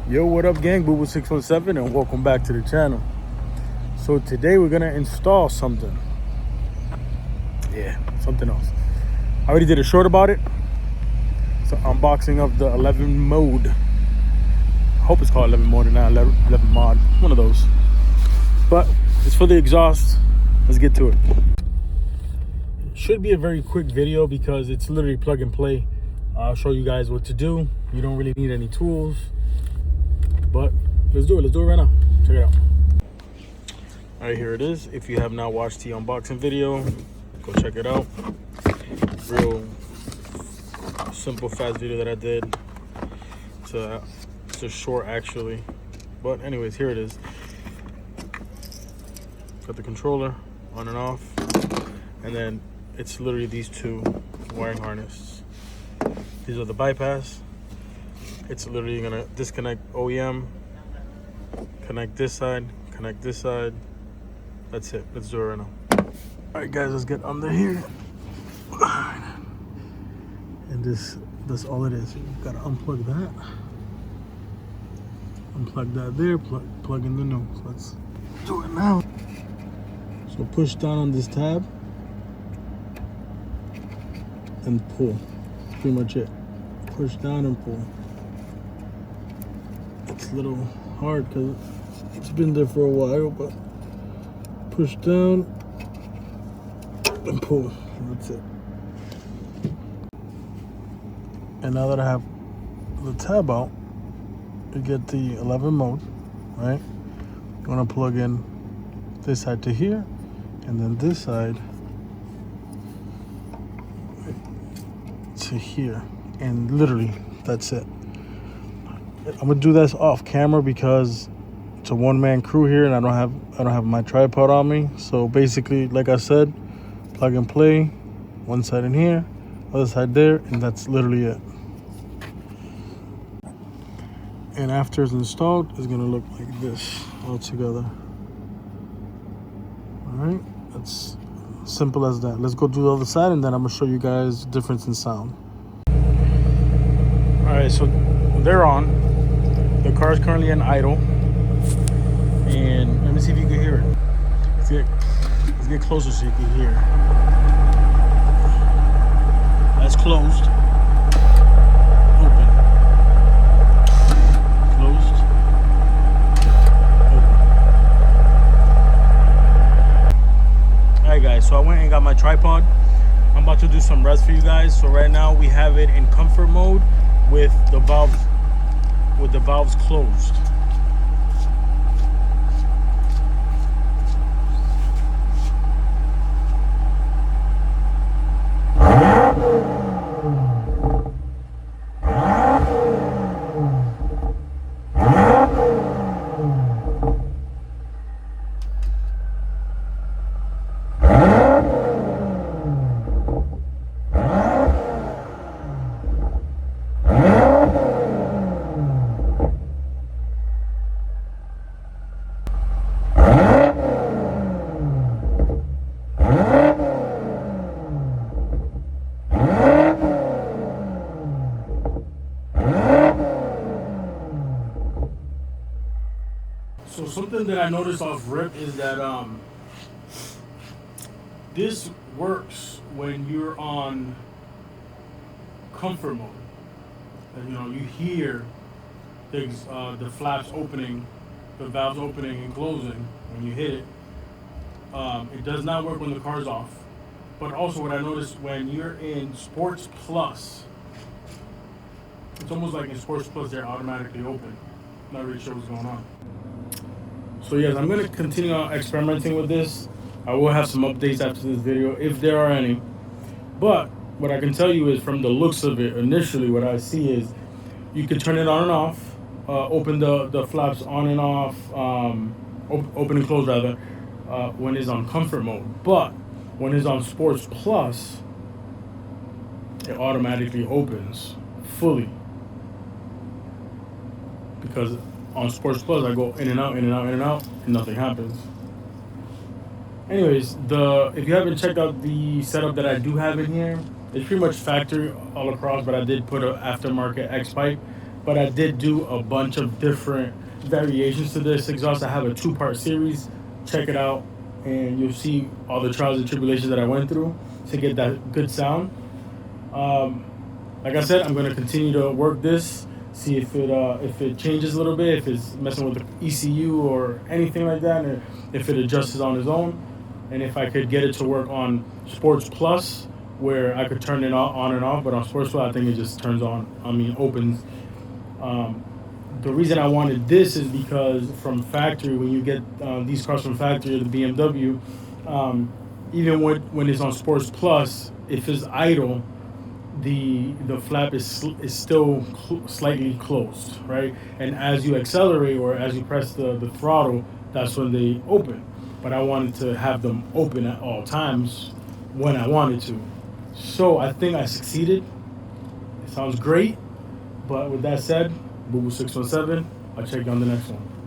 Yo, what up, gang? Boo 617, and welcome back to the channel. So today we're gonna install something. Yeah, something else. I already did a short about it. So unboxing of the 11 mode. I hope it's called 11 mode and not 11 mod. One of those. But it's for the exhaust. Let's get to it. Should be a very quick video because it's literally plug and play. I'll show you guys what to do. You don't really need any tools. But let's do it right now. Check it out. All right, here it is. If you have not watched the unboxing video, go check it out. Real simple, fast video that I did. It's a short actually, but anyways, here it is. Got the controller on and off, and then it's literally these two wiring harnesses. These are the bypass. It's literally gonna disconnect OEM, connect this side, connect this side. That's it. Let's do it right now. All right, guys, let's get under here. And that's all it is. You gotta unplug that. Unplug that there. Plug in the new. So let's do it now. So push down on this tab and pull. That's pretty much it. Push down and pull. It's a little hard because it's been there for a while, but push down and pull. That's it. And now that I have the tab out, you get the 11 mode, right? You want to plug in this side to here, and then this side to here, and literally that's it. I'm gonna do this off camera because it's a one-man crew here, and I don't have my tripod on me. So basically, like I said, plug and play, one side in here, other side there, and that's literally it. And after it's installed, it's gonna look like this all together. All right, that's simple as that. Let's go do the other side, and then I'm gonna show you guys the difference in sound. All right, so they're on. The car is currently in idle, and let me see if you can hear it. Let's get closer so you can hear. That's closed. Open. Closed. Open. Alright, guys, so I went and got my tripod. I'm about to do some rest for you guys. So right now we have it in comfort mode with the valves closed. So something that I noticed off rip is that this works when you're on comfort mode. And, you hear things, the flaps opening, the valves opening and closing when you hit it. It does not work when the car's off. But also what I noticed when you're in Sports Plus, it's almost like in Sports Plus they're automatically open. Not really sure what's going on. So yes, I'm going to continue on experimenting with this. I will have some updates after this video, if there are any. But what I can tell you is from the looks of it, initially what I see is you can turn it on and off, open the flaps on and off, open and close rather, when it's on comfort mode. But when it's on Sports Plus, it automatically opens fully. Because on Sports Plus, I go in and out, and nothing happens. Anyways, if you haven't checked out the setup that I do have in here, it's pretty much factory all across, but I did put an aftermarket X pipe. but I did do a bunch of different variations to this exhaust. I have a two-part series. Check it out, and you'll see all the trials and tribulations that I went through to get that good sound. Um, like I said, I'm gonna continue to work this, see if it changes a little bit, if it's messing with the ECU or anything like that, and if it adjusts on its own, and if I could get it to work on Sports Plus, where I could turn it on and off. But on Sports Plus, I think it just turns on. I mean, opens. Um, the reason I wanted this is because from factory, when you get these cars from factory, the BMW, um, even when it's on Sports Plus, if it's idle, the flap is still slightly closed, right? And as you accelerate or as you press the throttle, that's when they open. But I wanted to have them open at all times when I wanted to. So I think I succeeded. It sounds great. But with that said, Boo Boo 617, I'll check you on the next one.